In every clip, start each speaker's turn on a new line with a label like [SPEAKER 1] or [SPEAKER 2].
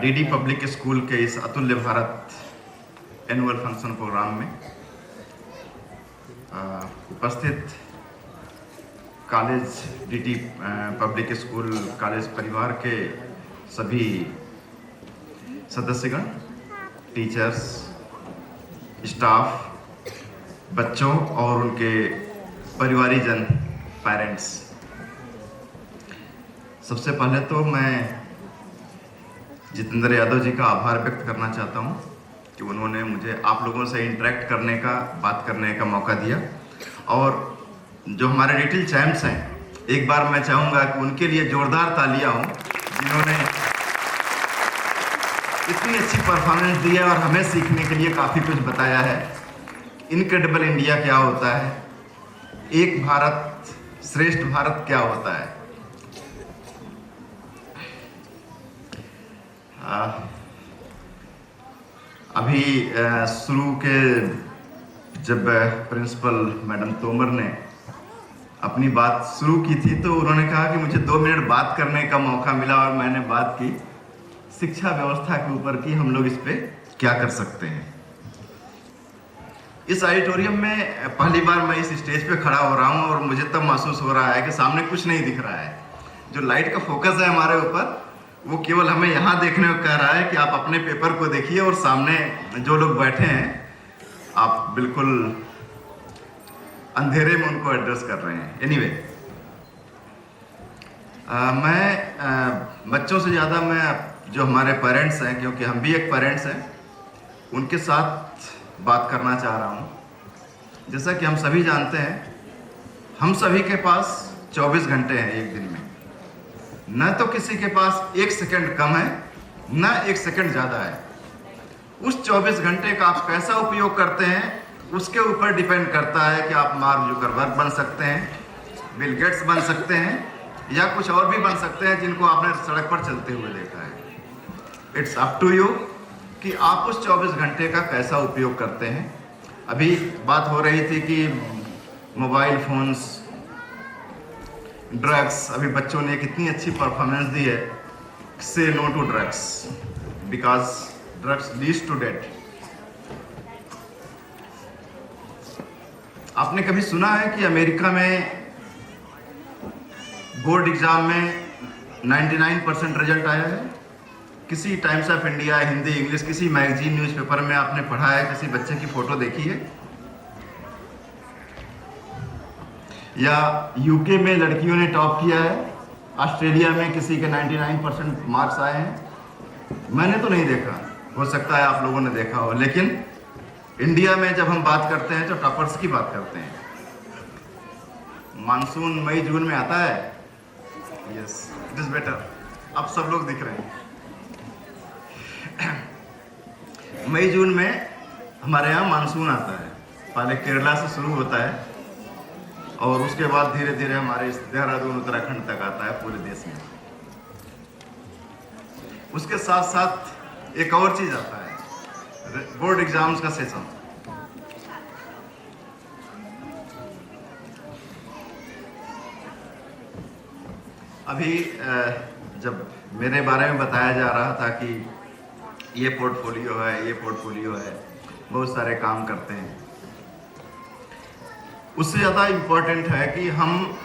[SPEAKER 1] DD public school के इस अतुल्य भारत एनुअल फंक्शन प्रोग्राम में उपस्थित college DD public school college परिवार के सभी सदस्यगण, टीचर्स, स्टाफ, बच्चों और उनके परिवारीजन, पेरेंट्स, सबसे पहले तो मैं जितेंद्र यादव जी का आभार व्यक्त करना चाहता हूं कि उन्होंने मुझे आप लोगों से इंटरेक्ट करने का, बात करने का मौका दिया। और जो हमारे लिटिल चैम्प्स हैं, एक बार मैं चाहूँगा कि उनके लिए जोरदार तालियां हों, जिन्होंने इतनी अच्छी परफॉर्मेंस दी है और हमें सीखने के लिए काफ़ी कुछ बताया है। इनक्रेडिबल इंडिया क्या होता है, एक भारत श्रेष्ठ भारत क्या होता है। अभी शुरू के जब प्रिंसिपल मैडम तोमर ने अपनी बात शुरू की थी तो उन्होंने कहा कि मुझे 2 मिनट बात करने का मौका मिला और मैंने बात की शिक्षा व्यवस्था के ऊपर कि हम लोग इस पे क्या कर सकते हैं। इस ऑडिटोरियम में पहली बार मैं इस स्टेज पे खड़ा हो रहा हूं और मुझे तब महसूस हो रहा है कि सामने कुछ नहीं दिख रहा है। जो लाइट का फोकस है हमारे ऊपर, वो केवल हमें यहाँ देखने को कह रहा है कि आप अपने पेपर को देखिए और सामने जो लोग बैठे हैं आप बिल्कुल अंधेरे में उनको एड्रेस कर रहे हैं। एनीवे, मैं बच्चों से ज़्यादा मैं जो हमारे पेरेंट्स हैं, क्योंकि हम भी एक पेरेंट्स हैं, उनके साथ बात करना चाह रहा हूँ। जैसा कि हम सभी जानते हैं, हम सभी के पास 24 घंटे हैं एक दिन में। न तो किसी के पास 1 सेकंड कम है, न 1 सेकंड ज़्यादा है। उस 24 घंटे का आप कैसा उपयोग करते हैं उसके ऊपर डिपेंड करता है कि आप मार्क जुकरबर्ग बन सकते हैं, बिल गेट्स बन सकते हैं, या कुछ और भी बन सकते हैं जिनको आपने सड़क पर चलते हुए देखा है। इट्स अप टू यू कि आप उस 24 घंटे का कैसा उपयोग करते हैं। अभी बात हो रही थी कि मोबाइल फोन्स, ड्रग्स, अभी बच्चों ने कितनी अच्छी परफॉर्मेंस दी है। Say no to drugs because drugs leads to death. आपने कभी सुना है कि अमेरिका में बोर्ड एग्जाम में 99% रिजल्ट आया है? किसी times of India, Hindi, English, किसी मैगजीन, न्यूज़पेपर में आपने पढ़ा है, किसी बच्चे की फोटो देखी है? या यूके में लड़कियों ने टॉप किया है, ऑस्ट्रेलिया में किसी के 99% मार्क्स आए हैं? मैंने तो नहीं देखा, हो सकता है आप लोगों ने देखा हो। लेकिन इंडिया में जब हम बात करते हैं तो टॉपर्स की बात करते हैं। मानसून मई जून में आता है, यस इट इज बेटर। अब सब लोग दिख रहे हैं। मई जून में हमारे यहाँ मानसून आता है। पहले केरला से शुरू होता है और उसके बाद धीरे धीरे हमारे देहरादून, उत्तराखंड तक आता है पूरे देश में। उसके साथ साथ एक और चीज आता है, बोर्ड एग्जाम्स का सेशन। अभी जब मेरे बारे में बताया जा रहा था कि ये पोर्टफोलियो है, ये पोर्टफोलियो है, बहुत सारे काम करते हैं, उससे ज़्यादा इम्पोर्टेंट है कि हम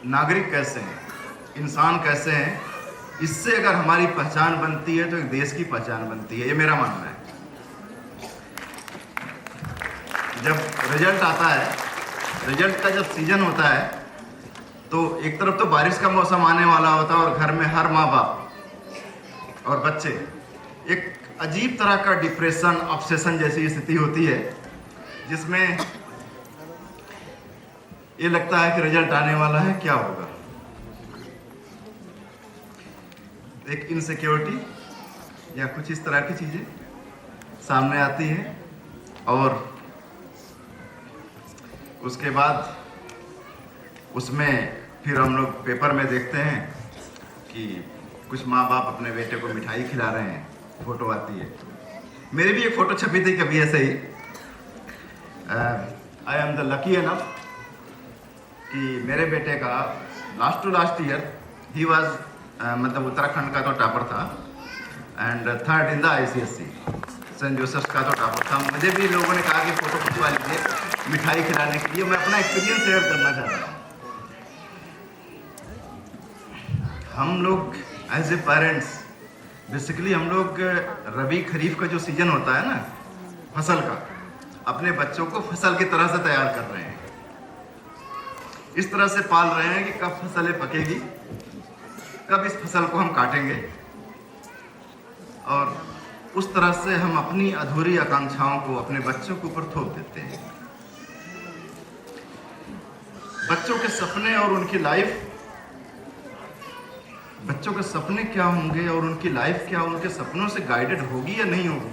[SPEAKER 1] नागरिक कैसे हैं, इंसान कैसे हैं। इससे अगर हमारी पहचान बनती है तो एक देश की पहचान बनती है, ये मेरा मानना है। जब रिजल्ट आता है, रिजल्ट का जब सीजन होता है तो एक तरफ तो बारिश का मौसम आने वाला होता है और घर में हर माँ बाप और बच्चे एक अजीब तरह का डिप्रेशन, ऑब्सेशन जैसी स्थिति होती है, जिसमें ये लगता है कि रिजल्ट आने वाला है, क्या होगा। एक इनसिक्योरिटी या कुछ इस तरह की चीजें सामने आती हैं और उसके बाद उसमें फिर हम लोग पेपर में देखते हैं कि कुछ माँ बाप अपने बेटे को मिठाई खिला रहे हैं, फोटो आती है। मेरी भी एक फोटो छपी थी कभी ऐसे ही। I am the lucky enough कि मेरे बेटे का लास्ट टू लास्ट ईयर ही वाज मतलब उत्तराखंड का तो टॉपर था and third in the ICSE Saint Joseph's का तो टॉपर था। मुझे भी लोगों ने कहा कि फ़ोटो खिंचवा लीजिए मिठाई खिलाने के लिए। मैं अपना एक्सपीरियंस शेयर करना चाह रहा हूँ। हम लोग एज ए पेरेंट्स बेसिकली हम लोग रबी खरीफ का जो सीजन होता है ना फसल का, अपने बच्चों को फसल की तरह से तैयार कर रहे हैं। इस तरह से पाल रहे हैं कि कब फसलें पकेगी, कब इस फसल को हम काटेंगे, और उस तरह से हम अपनी अधूरी आकांक्षाओं को अपने बच्चों के ऊपर थोप देते हैं। बच्चों के सपने और उनकी लाइफ, बच्चों के सपने क्या होंगे और उनकी लाइफ क्या उनके सपनों से गाइडेड होगी या नहीं होगी,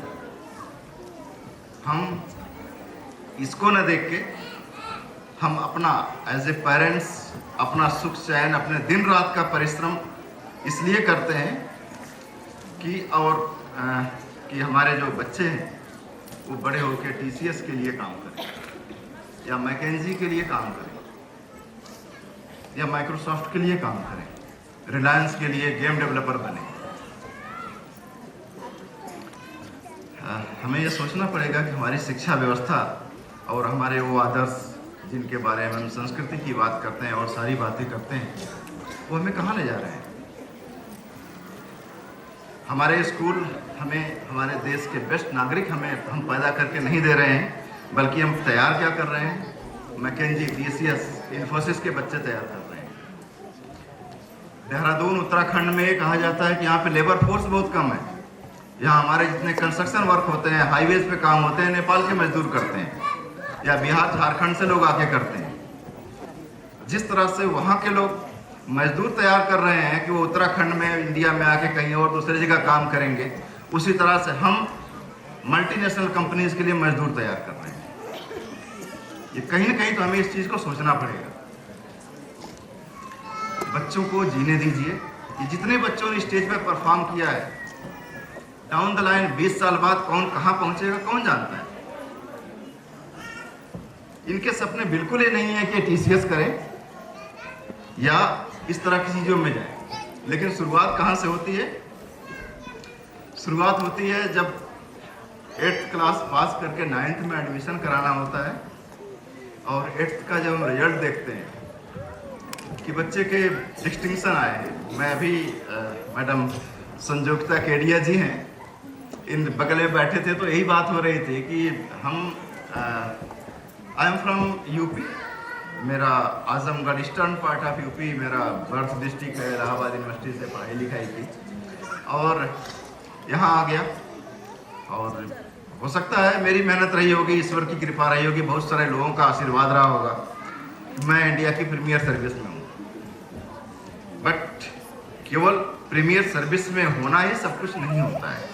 [SPEAKER 1] हम इसको न देख के हम अपना एज ए पेरेंट्स अपना सुख चैन, अपने दिन रात का परिश्रम इसलिए करते हैं कि हमारे जो बच्चे हैं वो बड़े होकर TCS के लिए काम करें, या मैकेंजी के लिए काम करें, या माइक्रोसॉफ्ट के लिए काम करें, रिलायंस के लिए गेम डेवलपर बने। हमें ये सोचना पड़ेगा कि हमारी शिक्षा व्यवस्था और हमारे वो आदर्श जिनके बारे में हम संस्कृति की बात करते हैं और सारी बातें करते हैं, वो हमें कहाँ ले जा रहे हैं। हमारे स्कूल हमें हमारे देश के बेस्ट नागरिक हम पैदा करके नहीं दे रहे हैं, बल्कि हम तैयार क्या कर रहे हैं, मैकेंजी, TCS, इन्फोसिस के बच्चे तैयार कर रहे हैं। देहरादून उत्तराखंड में कहा जाता है कि यहाँ पे लेबर फोर्स बहुत कम है। यहाँ हमारे जितने कंस्ट्रक्शन वर्क होते हैं, हाईवेज पे काम होते हैं, नेपाल के मजदूर करते हैं, या बिहार झारखंड से लोग आके करते हैं। जिस तरह से वहाँ के लोग मजदूर तैयार कर रहे हैं कि वो उत्तराखंड में, इंडिया में आके कहीं और दूसरी जगह काम करेंगे, उसी तरह से हम मल्टीनेशनल कंपनीज के लिए मजदूर तैयार कर रहे हैं। ये कहीं ना कहीं तो हमें इस चीज़ को सोचना पड़ेगा। बच्चों को जीने दीजिए। ये जितने बच्चों ने स्टेज पे परफॉर्म किया है, डाउन द लाइन 20 साल बाद कौन कहाँ पहुंचेगा कौन जानता है। इनके सपने बिल्कुल ही नहीं है कि TCS करें या इस तरह की चीज़ों में जाए। लेकिन शुरुआत कहाँ से होती है? शुरुआत होती है जब 8th क्लास पास करके 9th में एडमिशन कराना होता है, और 8th का जब हम रिजल्ट देखते हैं कि बच्चे के डिस्टिंक्शन आए हैं। मैं अभी मैडम संजुक्ता केडिया जी हैं, इन बगल में बैठे थे, तो यही बात हो रही थी कि हम आई एम फ्रॉम यूपी, मेरा Azamgarh eastern part of UP मेरा बर्थ डिस्ट्रिक्ट है। इलाहाबाद यूनिवर्सिटी से पढ़ाई लिखाई की और यहाँ आ गया, और हो सकता है मेरी मेहनत रही होगी, ईश्वर की कृपा रही होगी, बहुत सारे लोगों का आशीर्वाद रहा होगा, मैं इंडिया की प्रीमियर सर्विस में हूँ। बट केवल प्रीमियर सर्विस में होना ही सब कुछ नहीं होता है।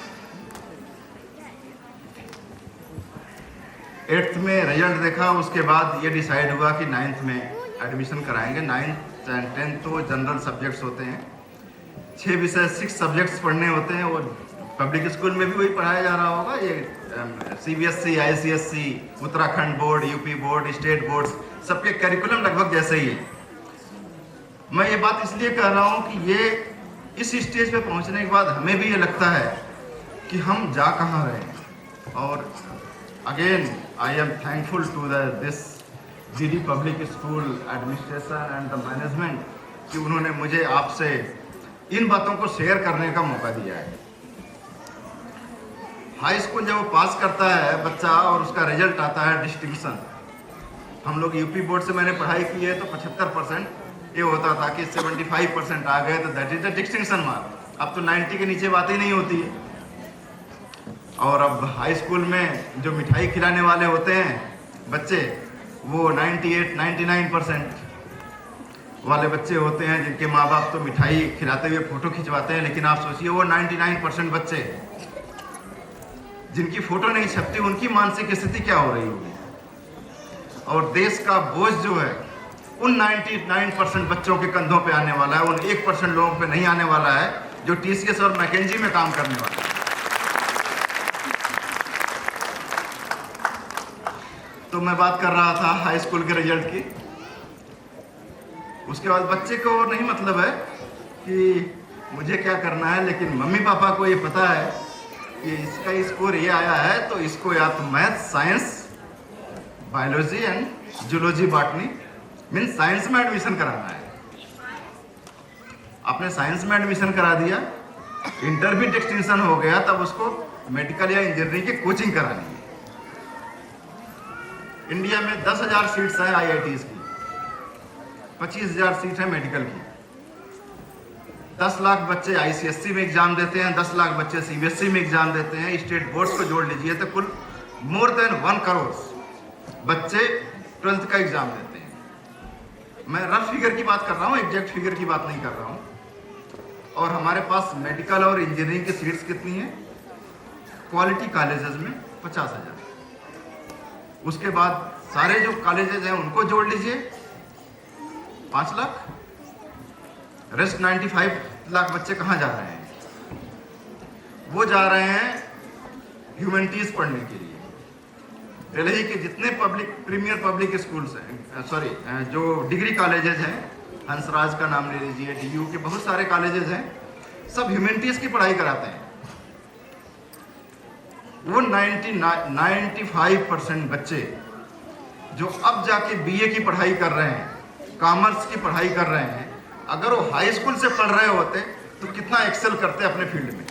[SPEAKER 1] 8th में रिजल्ट देखा, उसके बाद ये डिसाइड हुआ कि 9th में एडमिशन कराएंगे। 9th एंड 10th तो जनरल सब्जेक्ट्स होते हैं, 6 विषय 6 सब्जेक्ट्स पढ़ने होते हैं। वो पब्लिक स्कूल में भी वही पढ़ाया जा रहा होगा। ये CBSE, ICSE, Uttarakhand board, UP board, state board, सबके करिकुलम लगभग जैसे ही है। मैं ये बात इसलिए कह रहा हूँ कि ये इस स्टेज पे पहुँचने के बाद हमें भी ये लगता है कि हम जा कहाँ रहे हैं। और again I am thankful to this GD public school administration and the management कि उन्होंने मुझे आपसे इन बातों को शेयर करने का मौका दिया है। हाई स्कूल जब वो पास करता है बच्चा और उसका रिजल्ट आता है डिस्टिंक्शन, हम लोग यूपी बोर्ड से मैंने पढ़ाई की है तो 75% ये होता था कि 75% आ गए तो that is the distinction mark. अब तो 90 के नीचे बात ही नहीं होती है। और अब हाई स्कूल में जो मिठाई खिलाने वाले होते हैं बच्चे, वो 98-99% वाले बच्चे होते हैं जिनके माँ बाप तो मिठाई खिलाते हुए फोटो खिंचवाते हैं। लेकिन आप सोचिए वो 99% बच्चे जिनकी फोटो नहीं छपती, उनकी मानसिक स्थिति क्या हो रही होगी। और देश का बोझ जो है उन 99% बच्चों के कंधों पे आने वाला है, उन 1% लोगों पे नहीं आने वाला है जो TCS और मैकेंजी में काम करने वाला है। तो मैं बात कर रहा था हाई स्कूल के रिजल्ट की। उसके बाद बच्चे को नहीं मतलब है कि मुझे क्या करना है, लेकिन मम्मी पापा को ये पता है कि इसका स्कोर ये आया है तो इसको या तो math, science, biology and zoology, botany means science में एडमिशन कराना है। आपने साइंस में एडमिशन करा दिया, इंटर भी डिस्टिंक्शन हो गया, तब उसको मेडिकल या इंजीनियरिंग की कोचिंग करानी है। इंडिया में 10,000 सीट्स हैं IITs की, 25,000 सीट है मेडिकल की। 10 लाख बच्चे ICSE में एग्जाम देते हैं, 10 लाख बच्चे CBSE में एग्जाम देते हैं। स्टेट बोर्ड्स को जोड़ लीजिए तो कुल मोर देन 1 करोड़ बच्चे 12th का एग्जाम देते हैं। मैं रफ फिगर की बात कर रहा हूँ, एग्जैक्ट फिगर की बात नहीं कर रहा हूँ। और हमारे पास मेडिकल और इंजीनियरिंग की सीट्स कितनी हैं? क्वालिटी कॉलेजेस में 50,000। उसके बाद सारे जो कॉलेजेस हैं उनको जोड़ लीजिए 5 लाख। रेस्ट 95 लाख बच्चे कहाँ जा रहे हैं? वो जा रहे हैं ह्यूमैनिटीज पढ़ने के लिए। दिल्ली के जितने प्रीमियर पब्लिक स्कूल्स हैं, जो डिग्री कॉलेजेस हैं, हंसराज का नाम ले लीजिए, DU के बहुत सारे कॉलेजेस हैं, सब ह्यूमैनिटीज की पढ़ाई कराते हैं। वो 95% बच्चे जो अब जाके BA की पढ़ाई कर रहे हैं, कॉमर्स की पढ़ाई कर रहे हैं, अगर वो हाई स्कूल से पढ़ रहे होते तो कितना एक्सेल करते अपने फील्ड में।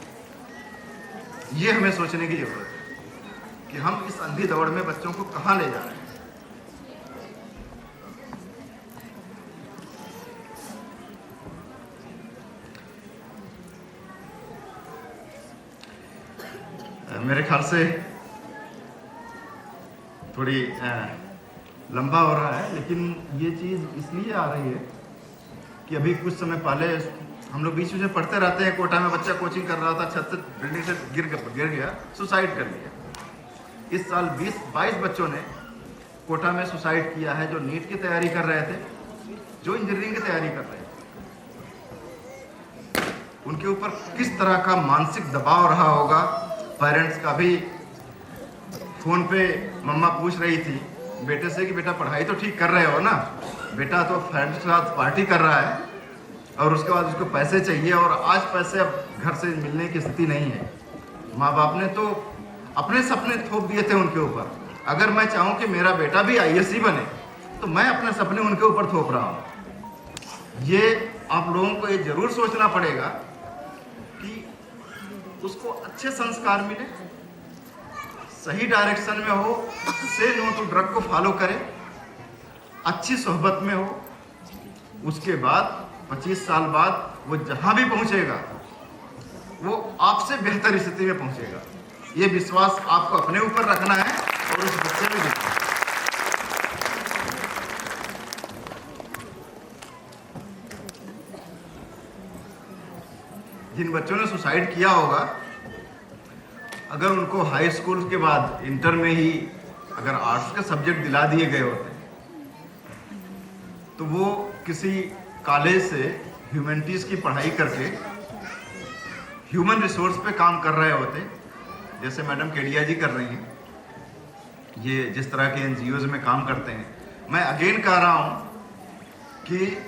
[SPEAKER 1] ये हमें सोचने की जरूरत है कि हम इस अंधी दौड़ में बच्चों को कहाँ ले जा रहे हैं। मेरे ख्याल से थोड़ी लंबा हो रहा है, लेकिन ये चीज़ इसलिए आ रही है कि अभी कुछ समय पहले हम लोग बीच में पढ़ते रहते हैं, कोटा में बच्चा कोचिंग कर रहा था, छत से बिल्डिंग से गिर गया, सुसाइड कर लिया। इस साल 20-22 बच्चों ने कोटा में सुसाइड किया है, जो नीट की तैयारी कर रहे थे, जो इंजीनियरिंग की तैयारी कर रहे थे। उनके ऊपर किस तरह का मानसिक दबाव रहा होगा। पेरेंट्स का भी फोन पे मम्मा पूछ रही थी बेटे से कि बेटा पढ़ाई तो ठीक कर रहे हो ना, बेटा तो फ्रेंड्स के साथ पार्टी कर रहा है और उसके बाद उसको पैसे चाहिए, और आज पैसे अब घर से मिलने की स्थिति नहीं है। माँ बाप ने तो अपने सपने थोप दिए थे उनके ऊपर। अगर मैं चाहूँ कि मेरा बेटा भी IAS बने तो मैं अपने सपने उनके ऊपर थोप रहा हूँ। ये आप लोगों को ये जरूर सोचना पड़ेगा कि उसको अच्छे संस्कार मिले, सही डायरेक्शन में हो, से नो टू ड्रग को फॉलो करे, अच्छी सोहबत में हो। उसके बाद 25 साल बाद वो जहां भी पहुंचेगा वो आपसे बेहतर स्थिति में पहुंचेगा। ये विश्वास आपको अपने ऊपर रखना है और उस बच्चे में रखना है। जिन बच्चों ने सुसाइड किया होगा, अगर उनको हाई स्कूल के बाद इंटर में ही अगर आर्ट्स के सब्जेक्ट दिला दिए गए होते तो वो किसी कॉलेज से ह्यूमैनिटीज़ की पढ़ाई करके ह्यूमन रिसोर्स पे काम कर रहे होते, जैसे मैडम केडिया जी कर रही हैं, ये जिस तरह के NGOs में काम करते हैं। मैं अगेन कह रहा हूँ कि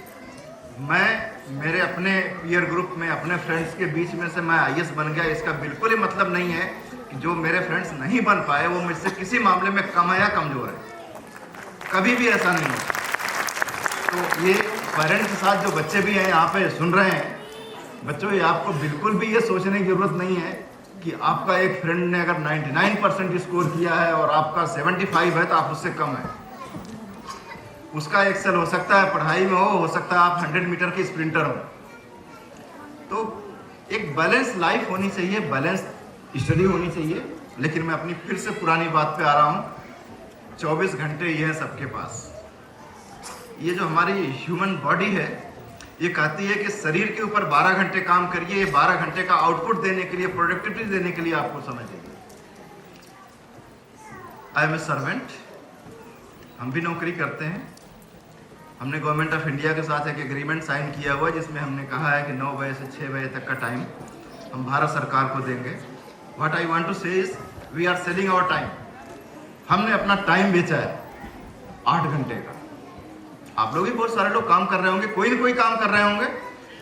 [SPEAKER 1] मैं मेरे अपने पीयर ग्रुप में अपने फ्रेंड्स के बीच में से मैं IAS बन गया, इसका बिल्कुल ही मतलब नहीं है कि जो मेरे फ्रेंड्स नहीं बन पाए वो मुझसे किसी मामले में कम है या कमजोर है। कभी भी ऐसा नहीं है। तो ये पेरेंट्स के साथ जो बच्चे भी हैं यहाँ पे सुन रहे हैं, बच्चों ये आपको बिल्कुल भी ये सोचने की जरूरत नहीं है कि आपका एक फ्रेंड ने अगर 99% स्कोर किया है और आपका 75 है तो आप उससे कम है। उसका एक्सेल हो सकता है पढ़ाई में हो सकता है आप 100 मीटर के स्प्रिंटर हो। तो एक बैलेंस लाइफ होनी चाहिए, बैलेंस स्टडी होनी चाहिए। लेकिन मैं अपनी फिर से पुरानी बात पे आ रहा हूँ, 24 घंटे ये है सबके पास। ये जो हमारी ह्यूमन बॉडी है ये कहती है कि शरीर के ऊपर 12 घंटे काम करिए, 12 घंटे का आउटपुट देने के लिए, प्रोडक्टिविटी देने के लिए आपको समय चाहिए। आई एम ए सर्वेंट, हम भी नौकरी करते हैं। हमने गवर्नमेंट ऑफ इंडिया के साथ एक एग्रीमेंट साइन किया हुआ है जिसमें हमने कहा है कि 9 बजे से 6 बजे तक का टाइम हम भारत सरकार को देंगे। What I want to say is we are selling our time. हमने अपना टाइम बेचा है 8 घंटे का। आप लोग भी बहुत सारे लोग काम कर रहे होंगे, कोई ना कोई काम कर रहे होंगे,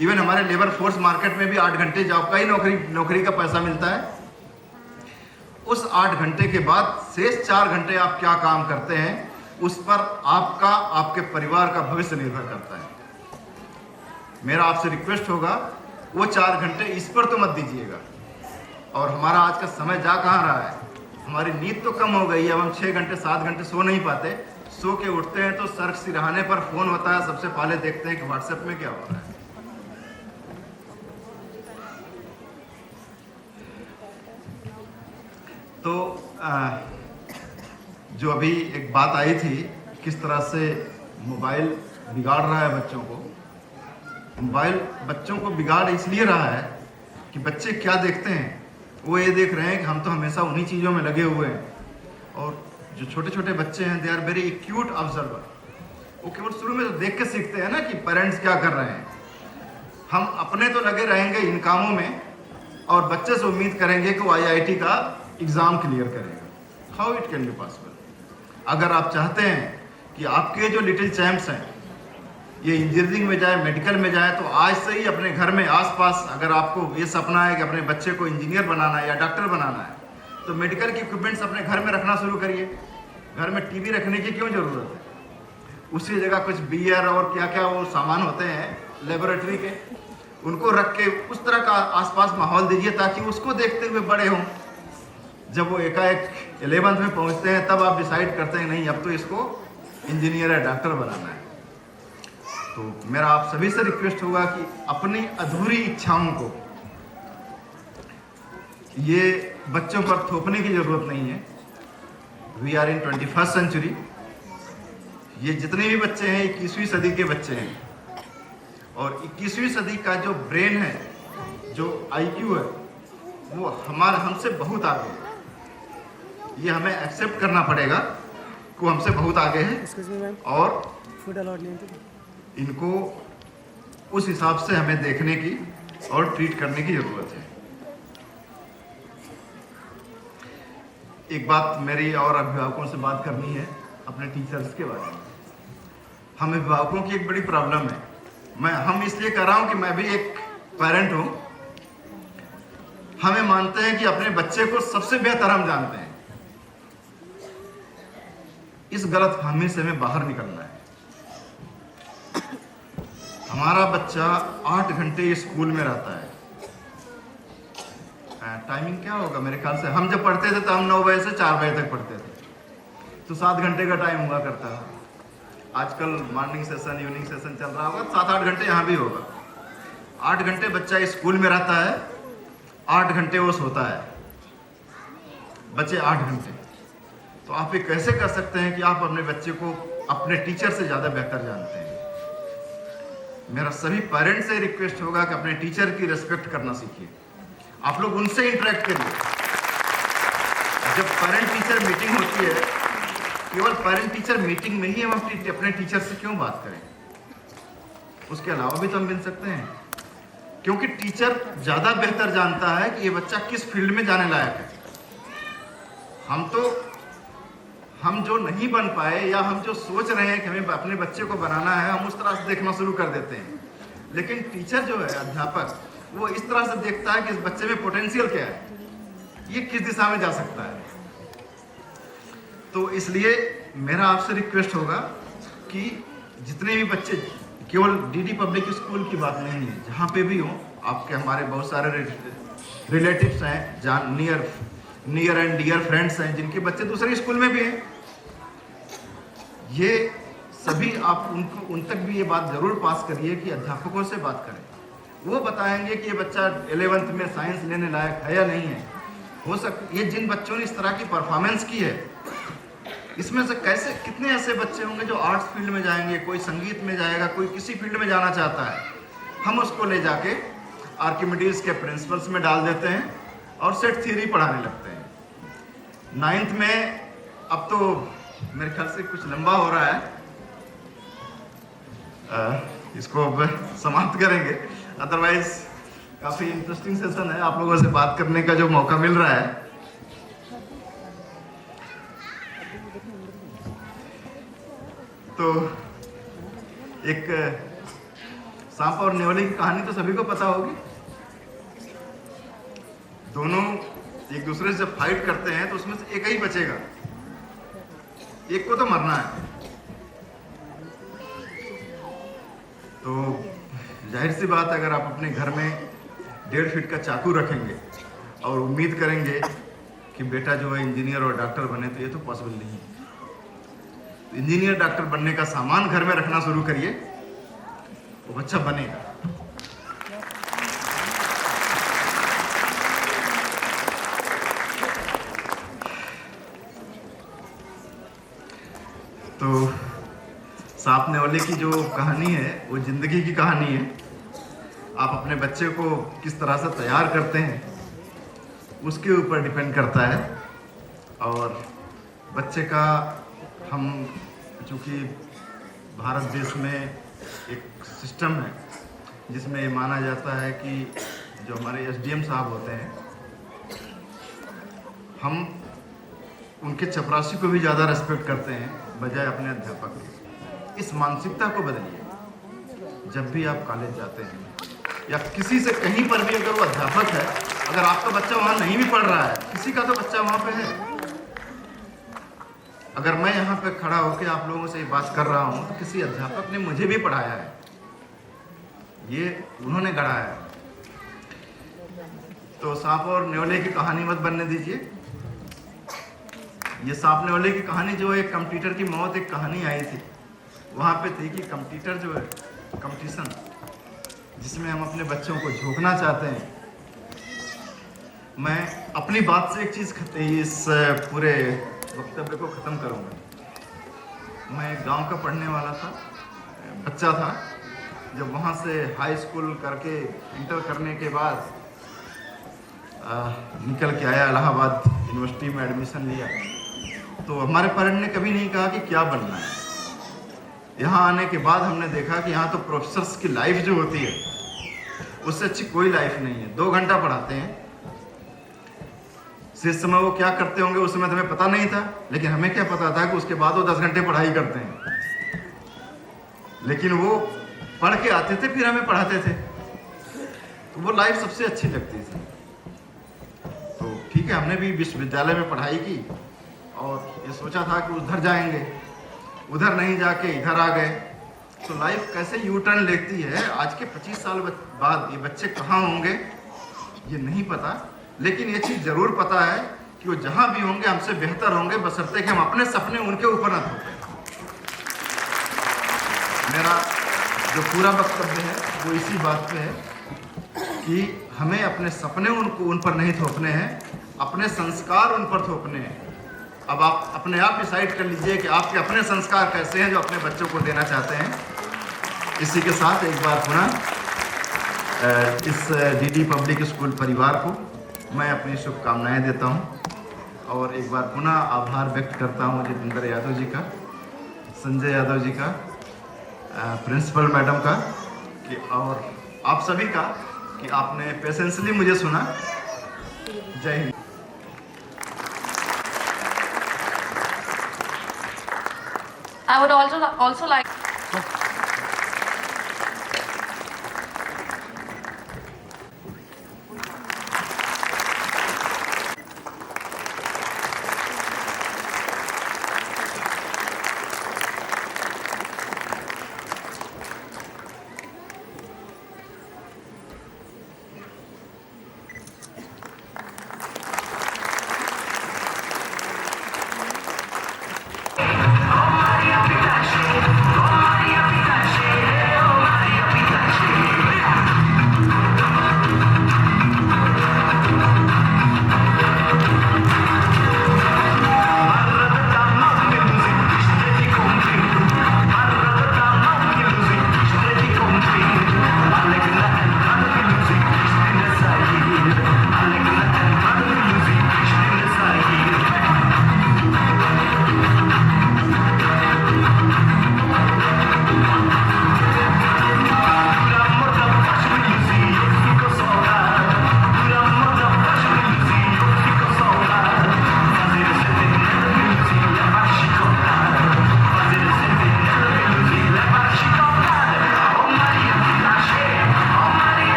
[SPEAKER 1] इवन हमारे लेबर फोर्स मार्केट में भी 8 घंटे जॉब का ही नौकरी का पैसा मिलता है। उस 8 घंटे के बाद शेष 4 घंटे आप क्या काम करते हैं उस पर आपका, आपके परिवार का भविष्य निर्भर करता है। मेरा आपसे रिक्वेस्ट होगा वो 4 घंटे इस पर तो मत दीजिएगा। और हमारा आज का समय जा कहाँ रहा है, हमारी नींद तो कम हो गई है। अब हम 6 घंटे 7 घंटे सो नहीं पाते। सो के उठते हैं तो सर सिरहाने पर फोन होता है, सबसे पहले देखते हैं कि व्हाट्सएप में क्या हो रहा है। तो जो अभी एक बात आई थी, किस तरह से मोबाइल बिगाड़ रहा है बच्चों को। मोबाइल बच्चों को बिगाड़ इसलिए रहा है कि बच्चे क्या देखते हैं, वो ये देख रहे हैं कि हम तो हमेशा उन्हीं चीज़ों में लगे हुए हैं। और जो छोटे छोटे बच्चे हैं, they are very acute observer. वो केवल शुरू में तो देख के सीखते हैं ना कि पेरेंट्स क्या कर रहे हैं। हम अपने तो लगे रहेंगे इन कामों में और बच्चे से उम्मीद करेंगे कि वो IIT का एग्ज़ाम क्लियर करेगा। How it can be possible. अगर आप चाहते हैं कि आपके जो लिटिल चैम्प्स हैं ये इंजीनियरिंग में जाए, मेडिकल में जाए, तो आज से ही अपने घर में आसपास, अगर आपको ये सपना है कि अपने बच्चे को इंजीनियर बनाना है या डॉक्टर बनाना है, तो मेडिकल के इक्विपमेंट्स अपने घर में रखना शुरू करिए। घर में टीवी रखने की क्यों ज़रूरत है, उसी जगह कुछ बियर और क्या क्या वो सामान होते हैं लेबोरेटरी के, उनको रख के उस तरह का आसपास माहौल दीजिए ताकि उसको देखते हुए बड़े हों। जब वो एकाएक 11th में पहुंचते हैं तब आप डिसाइड करते हैं नहीं अब तो इसको इंजीनियर या डॉक्टर बनाना है। तो मेरा आप सभी से रिक्वेस्ट होगा कि अपनी अधूरी इच्छाओं को ये बच्चों पर थोपने की जरूरत नहीं है। We are in 21st century. ये जितने भी बच्चे हैं 21वीं सदी के बच्चे हैं और 21वीं सदी का जो ब्रेन है, जो IQ है, वो हमसे बहुत आगे है। ये हमें एक्सेप्ट करना पड़ेगा कि वो हमसे बहुत आगे है और इनको उस हिसाब से हमें देखने की और ट्रीट करने की जरूरत है। एक बात मेरी और अभिभावकों से बात करनी है अपने टीचर्स के बारे में। हम अभिभावकों की एक बड़ी प्रॉब्लम है। हम इसलिए कह रहा हूं कि मैं भी एक पेरेंट हूं। हमें मानते हैं कि अपने बच्चे को सबसे बेहतर हम जानते हैं। इस गलतफहमी से हमें बाहर निकलना है। हमारा बच्चा 8 घंटे स्कूल में रहता है। टाइमिंग क्या होगा, मेरे ख्याल से हम जब पढ़ते थे तो हम 9 बजे से 4 बजे तक पढ़ते थे, तो 7 घंटे का टाइम हुआ करता है। आजकल मॉर्निंग सेशन, इवनिंग सेशन चल रहा होगा, 7-8 घंटे यहाँ भी होगा। 8 घंटे बच्चा स्कूल में रहता है, 8 घंटे वो सोता है, बच्चे 8 घंटे। तो आप ये कैसे कर सकते हैं कि आप अपने बच्चे को अपने टीचर से ज़्यादा बेहतर जानते हैं। मेरा सभी पेरेंट्स से रिक्वेस्ट होगा कि अपने टीचर की रिस्पेक्ट करना सीखिए। आप लोग उनसे इंटरेक्ट करिए। जब पेरेंट टीचर मीटिंग होती है, केवल पेरेंट टीचर मीटिंग में ही हम अपने टीचर से क्यों बात करें, उसके अलावा भी तो हम मिल सकते हैं। क्योंकि टीचर ज़्यादा बेहतर जानता है कि ये बच्चा किस फील्ड में जाने लायक है। हम जो नहीं बन पाए या हम जो सोच रहे हैं कि हमें अपने बच्चे को बनाना है, हम उस तरह से देखना शुरू कर देते हैं। लेकिन टीचर जो है, अध्यापक, वो इस तरह से देखता है कि इस बच्चे में पोटेंशियल क्या है, ये किस दिशा में जा सकता है। तो इसलिए मेरा आपसे रिक्वेस्ट होगा कि जितने भी बच्चे, केवल DD पब्लिक स्कूल की बात नहीं है, जहाँ पे भी हो, आपके हमारे बहुत सारे रिलेटिव्स हैं, जहाँ नियर एंड डियर फ्रेंड्स हैं जिनके बच्चे दूसरे स्कूल में भी हैं, ये सभी आप उन तक भी ये बात जरूर पास करिए कि अध्यापकों से बात करें। वो बताएंगे कि ये बच्चा 11th में साइंस लेने लायक है या नहीं है। हो सकता ये जिन बच्चों ने इस तरह की परफॉर्मेंस की है, इसमें से कैसे कितने ऐसे बच्चे होंगे जो आर्ट्स फील्ड में जाएंगे, कोई संगीत में जाएगा, कोई किसी फील्ड में जाना चाहता है। हम उसको ले जाके आर्किमिडीज के प्रिंसिपल्स में डाल देते हैं और सेट थ्योरी पढ़ाने लगते हैं। 9th में अब तो मेरे ख्याल से कुछ लंबा हो रहा है, इसको अब समाप्त करेंगे। अदरवाइज काफ़ी इंटरेस्टिंग सेशन है, आप लोगों से बात करने का जो मौका मिल रहा है। तो एक सांप और नेवले की कहानी तो सभी को पता होगी। दोनों एक दूसरे से जब फाइट करते हैं तो उसमें से एक ही बचेगा, एक को तो मरना है। तो जाहिर सी बात है, अगर आप अपने घर में 1.5 फीट का चाकू रखेंगे और उम्मीद करेंगे कि बेटा जो है इंजीनियर और डॉक्टर बने, तो ये तो पॉसिबल नहीं है। इंजीनियर डॉक्टर बनने का सामान घर में रखना शुरू करिए, वो बच्चा बनेगा। तो सांप नेवले की जो कहानी है वो जिंदगी की कहानी है। आप अपने बच्चे को किस तरह से तैयार करते हैं उसके ऊपर डिपेंड करता है। और बच्चे का, हम चूँकि भारत देश में एक सिस्टम है जिसमें माना जाता है कि जो हमारे एसडीएम साहब होते हैं, हम उनके चपरासी को भी ज़्यादा रेस्पेक्ट करते हैं बजाय अपने अध्यापक के। इस मानसिकता को बदलिए। जब भी आप कॉलेज जाते हैं या किसी से कहीं पर भी अगर वो अध्यापक है, अगर आपका बच्चा वहाँ नहीं भी पढ़ रहा है, किसी का तो बच्चा वहाँ पे है। अगर मैं यहाँ पे खड़ा होकर आप लोगों से बात कर रहा हूँ तो किसी अध्यापक ने मुझे भी पढ़ाया है, ये उन्होंने गढ़ाया है। तो सांप और नेवले की कहानी मत बनने दीजिए। ये सांप नेवले की कहानी जो है, कंप्यूटर की मौत एक कहानी आई थी, वहाँ पे थी कि कंप्यूटर जो है कंपटीशन जिसमें हम अपने बच्चों को झोंकना चाहते हैं। मैं अपनी बात से एक चीज़ इस पूरे वक्तव्य को ख़त्म करूँगा। मैं एक गांव का पढ़ने वाला था, बच्चा था। जब वहाँ से हाई स्कूल करके इंटर करने के बाद निकल के आया, इलाहाबाद यूनिवर्सिटी में एडमिशन लिया, तो हमारे पेरेंट ने कभी नहीं कहा कि क्या बनना है। यहाँ आने के बाद हमने देखा कि यहाँ तो प्रोफेसर्स की लाइफ जो होती है उससे अच्छी कोई लाइफ नहीं है। 2 घंटा पढ़ाते हैं, जिस समय वो क्या करते होंगे उस समय तो हमें पता नहीं था, लेकिन हमें क्या पता था कि उसके बाद वो 10 घंटे पढ़ाई करते हैं। लेकिन वो पढ़ के आते थे, फिर हमें पढ़ाते थे, तो वो लाइफ सबसे अच्छी लगती थी। तो ठीक है, हमने भी विश्वविद्यालय में पढ़ाई की और ये सोचा था कि उधर जाएंगे, उधर नहीं जाके इधर आ गए। तो लाइफ कैसे यू टर्न लेती है, आज के 25 साल बाद ये बच्चे कहाँ होंगे ये नहीं पता, लेकिन ये चीज़ ज़रूर पता है कि वो जहाँ भी होंगे हमसे बेहतर होंगे, बशर्ते कि हम अपने सपने उनके ऊपर न थोपें। मेरा जो पूरा वक्तव्य है वो इसी बात पे है कि हमें अपने सपने उन पर नहीं थोपने हैं, अपने संस्कार उन पर थोपने हैं। अब आप अपने आप डिसाइड कर लीजिए कि आपके अपने संस्कार कैसे हैं जो अपने बच्चों को देना चाहते हैं। इसी के साथ एक बार पुनः इस डीडी पब्लिक स्कूल परिवार को मैं अपनी शुभकामनाएं देता हूं और एक बार पुनः आभार व्यक्त करता हूं जितेंद्र यादव जी का, संजय यादव जी का, प्रिंसिपल मैडम का और आप सभी का कि आपने पेशेंसली मुझे सुना। जय Hind.
[SPEAKER 2] I would also like